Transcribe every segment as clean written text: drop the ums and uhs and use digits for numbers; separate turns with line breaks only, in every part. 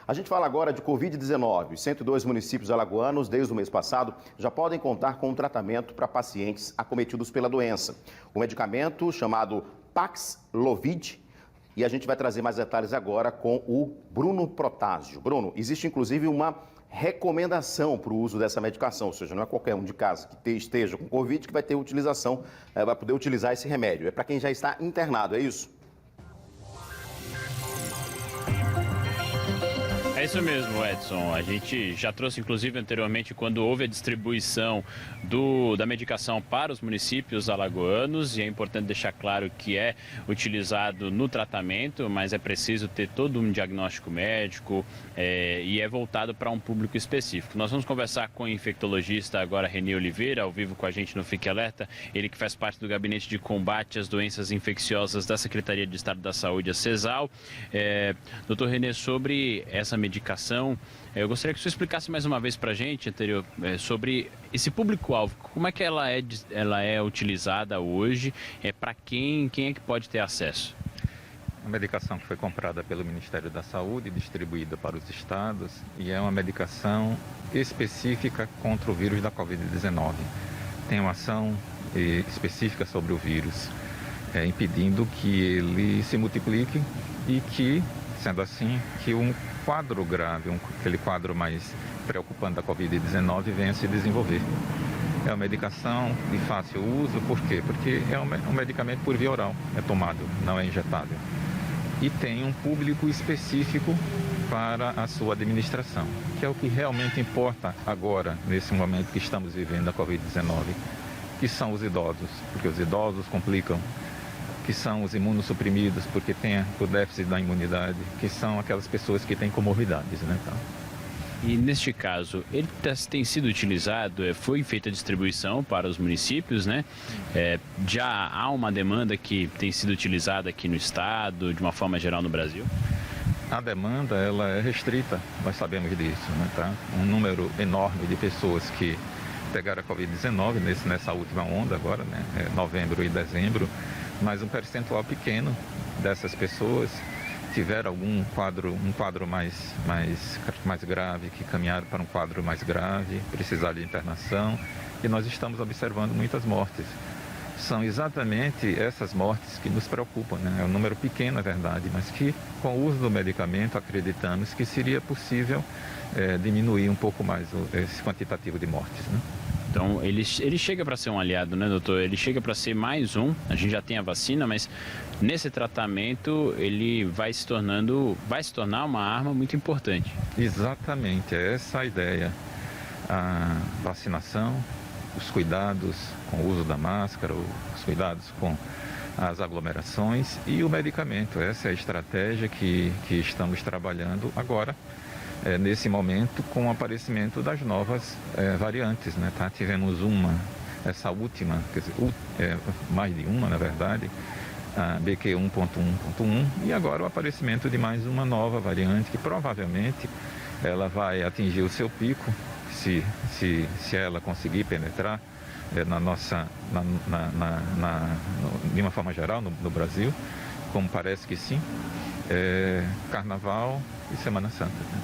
A gente fala agora de Covid-19. 102 municípios alagoanos, desde o mês passado, já podem contar com um tratamento para pacientes acometidos pela doença. O medicamento chamado Paxlovid. E a gente vai trazer mais detalhes agora com o Bruno Protásio. Bruno, existe inclusive uma recomendação para o uso dessa medicação, ou seja, não é qualquer um de casa que esteja com Covid que vai ter utilização, vai poder utilizar esse remédio. É para quem já está internado, é isso?
É isso mesmo, Edson. A gente já trouxe, inclusive, anteriormente, quando houve a distribuição da medicação para os municípios alagoanos, e é importante deixar claro que é utilizado no tratamento, mas é preciso ter todo um diagnóstico médico e é voltado para um público específico. Nós vamos conversar com o infectologista agora, Reni Oliveira, ao vivo com a gente no Fique Alerta, ele que faz parte do Gabinete de Combate às Doenças Infecciosas da Secretaria de Estado da Saúde, a CESAL. Doutor Renê, sobre essa medicação, eu gostaria que você explicasse mais uma vez para a gente, sobre esse público-alvo, como é que ela é utilizada hoje, para quem é que pode ter acesso?
Uma medicação que foi comprada pelo Ministério da Saúde, distribuída para os estados, e é uma medicação específica contra o vírus da Covid-19. Tem uma ação específica sobre o vírus, impedindo que ele se multiplique e que, sendo assim, que um quadro grave, aquele quadro mais preocupante da Covid-19 venha a se desenvolver. É uma medicação de fácil uso, por quê? Porque é um medicamento por via oral, é tomado, não é injetável. E tem um público específico para a sua administração, que é o que realmente importa agora, nesse momento que estamos vivendo da Covid-19, que são os idosos, porque os idosos complicam, que são os imunossuprimidos, porque tem o déficit da imunidade, que são aquelas pessoas que têm comorbidades, né?
E neste caso, ele tem sido utilizado, foi feita a distribuição para os municípios, né? Já há uma demanda que tem sido utilizada aqui no estado, de uma forma geral no Brasil?
A demanda, ela é restrita, nós sabemos disso, né? Tá? Um número enorme de pessoas que pegaram a Covid-19 nessa última onda agora, né? Novembro e dezembro, mas um percentual pequeno dessas pessoas tiveram um quadro mais grave, que caminharam para um quadro mais grave, precisaram de internação, e nós estamos observando muitas mortes. São exatamente essas mortes que nos preocupam, né? É um número pequeno, é verdade, mas que com o uso do medicamento acreditamos que seria possível diminuir um pouco mais esse quantitativo de mortes, né?
Então, ele chega para ser um aliado, né, doutor? Ele chega para ser mais um, a gente já tem a vacina, mas nesse tratamento ele vai se tornar uma arma muito importante.
Exatamente, é essa a ideia. A vacinação, os cuidados com o uso da máscara, os cuidados com as aglomerações e o medicamento. Essa é a estratégia que estamos trabalhando agora. Nesse momento, com o aparecimento das novas variantes, né? Tá? Tivemos essa última, quer dizer, mais de uma, na verdade, a BQ1.1.1, e agora o aparecimento de mais uma nova variante, que provavelmente ela vai atingir o seu pico, se ela conseguir penetrar de uma forma geral no Brasil, como parece que sim, Carnaval e Semana Santa, né?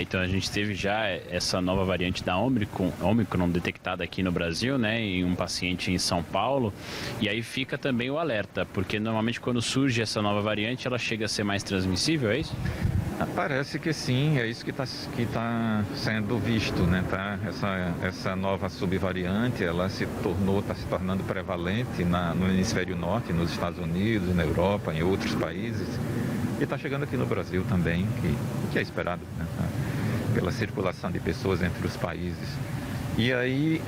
Então a gente teve já essa nova variante da Omicron detectada aqui no Brasil, né, em um paciente em São Paulo, e aí fica também o alerta, porque normalmente quando surge essa nova variante, ela chega a ser mais transmissível, é isso?
Parece que sim, é isso que tá sendo visto, né, tá? Essa nova subvariante, ela está se tornando prevalente no hemisfério norte, nos Estados Unidos, na Europa, em outros países, e está chegando aqui no Brasil também, que é esperado, né, tá? Pela circulação de pessoas entre os países. E aí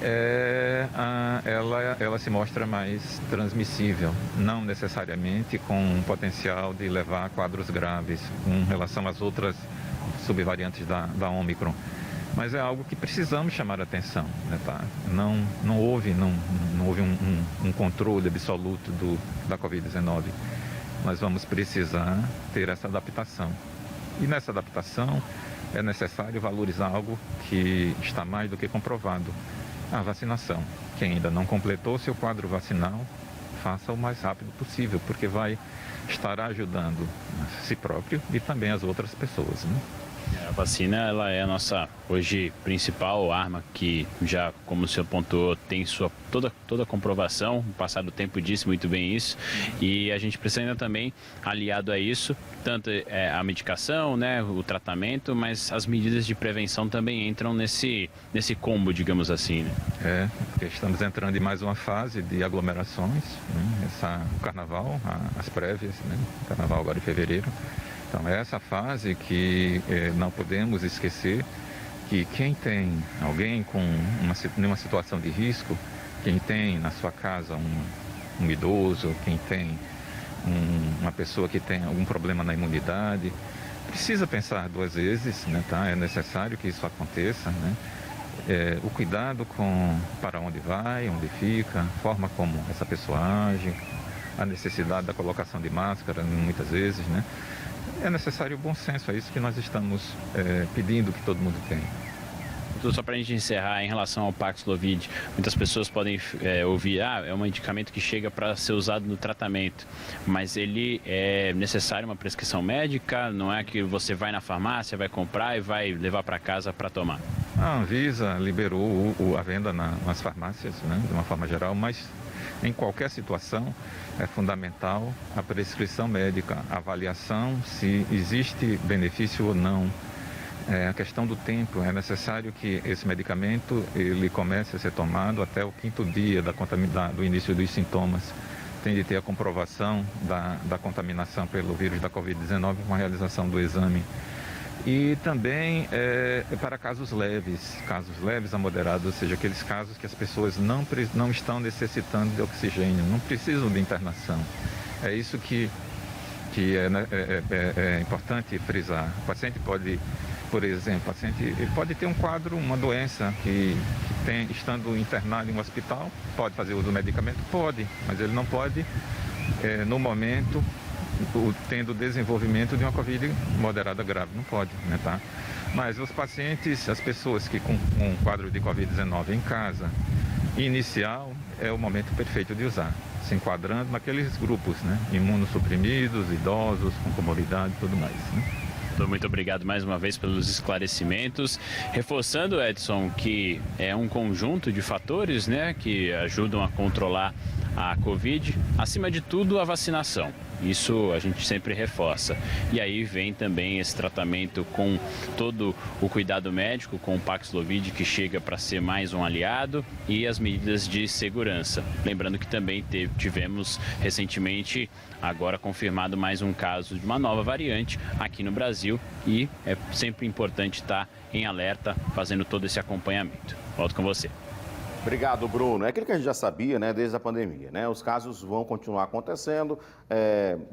ela se mostra mais transmissível, não necessariamente com um potencial de levar a quadros graves com relação às outras subvariantes da Omicron. Mas é algo que precisamos chamar a atenção, né, tá? Não houve um controle absoluto da Covid-19. Nós vamos precisar ter essa adaptação. E nessa adaptação é necessário valorizar algo que está mais do que comprovado, a vacinação. Quem ainda não completou seu quadro vacinal, faça o mais rápido possível, porque vai estar ajudando a si próprio e também as outras pessoas, né?
A vacina, ela é a nossa, hoje, principal arma que já, como o senhor pontuou, tem sua toda a comprovação. O passar do tempo disse muito bem isso. E a gente precisa ainda também, aliado a isso, tanto a medicação, né, o tratamento, mas as medidas de prevenção também entram nesse combo, digamos assim, né?
Porque estamos entrando em mais uma fase de aglomerações, né? O carnaval, as prévias, né? O carnaval agora em fevereiro. Então, é essa fase que não podemos esquecer que quem tem alguém com uma situação de risco, quem tem na sua casa um idoso, quem tem uma pessoa que tem algum problema na imunidade, precisa pensar duas vezes, né, tá? É necessário que isso aconteça, né? O cuidado para onde vai, onde fica, a forma como essa pessoa age, a necessidade da colocação de máscara, muitas vezes, né? É necessário o bom senso, é isso que nós estamos pedindo que todo mundo tenha.
Só para a gente encerrar, em relação ao Paxlovid, muitas pessoas podem ouvir, é um medicamento que chega para ser usado no tratamento, mas ele é necessário uma prescrição médica, não é que você vai na farmácia, vai comprar e vai levar para casa para tomar?
A Anvisa liberou a venda nas farmácias, né, de uma forma geral, mas em qualquer situação é fundamental a prescrição médica, a avaliação se existe benefício ou não. A questão do tempo, é necessário que esse medicamento ele comece a ser tomado até o 5º dia do início dos sintomas. Tem de ter a comprovação da contaminação pelo vírus da Covid-19 com a realização do exame. E também para casos leves a moderados, ou seja, aqueles casos que as pessoas não estão necessitando de oxigênio, não precisam de internação. É isso que é importante frisar. O paciente pode, por exemplo, ele pode ter um quadro, uma doença que estando internado em um hospital, pode fazer uso do medicamento? Pode, mas ele não pode, no momento, tendo desenvolvimento de uma Covid moderada grave, não pode, né, tá? Mas os pacientes, as pessoas que com um quadro de Covid-19 em casa, inicial, é o momento perfeito de usar, se enquadrando naqueles grupos, né? Imunossuprimidos, idosos, com comorbidade e tudo mais, né?
Muito obrigado mais uma vez pelos esclarecimentos. Reforçando, Edson, que é um conjunto de fatores, né, que ajudam a controlar a Covid. Acima de tudo, a vacinação. Isso a gente sempre reforça. E aí vem também esse tratamento com todo o cuidado médico, com o Paxlovid, que chega para ser mais um aliado, e as medidas de segurança. Lembrando que também tivemos recentemente, agora confirmado mais um caso de uma nova variante aqui no Brasil, e é sempre importante estar em alerta, fazendo todo esse acompanhamento. Volto com você.
Obrigado, Bruno. É aquilo que a gente já sabia, né, desde a pandemia, né? Os casos vão continuar acontecendo,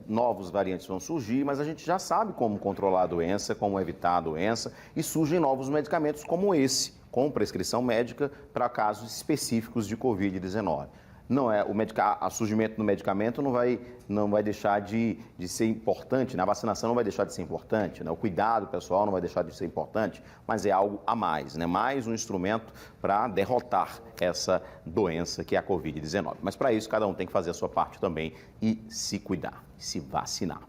novos variantes vão surgir, mas a gente já sabe como controlar a doença, como evitar a doença, e surgem novos medicamentos como esse, com prescrição médica para casos específicos de Covid-19. Não é o surgimento do medicamento não vai deixar de ser importante, né? A vacinação não vai deixar de ser importante, né? O cuidado pessoal não vai deixar de ser importante, mas é algo a mais, né? Mais um instrumento para derrotar essa doença que é a Covid-19. Mas para isso cada um tem que fazer a sua parte também e se cuidar, se vacinar.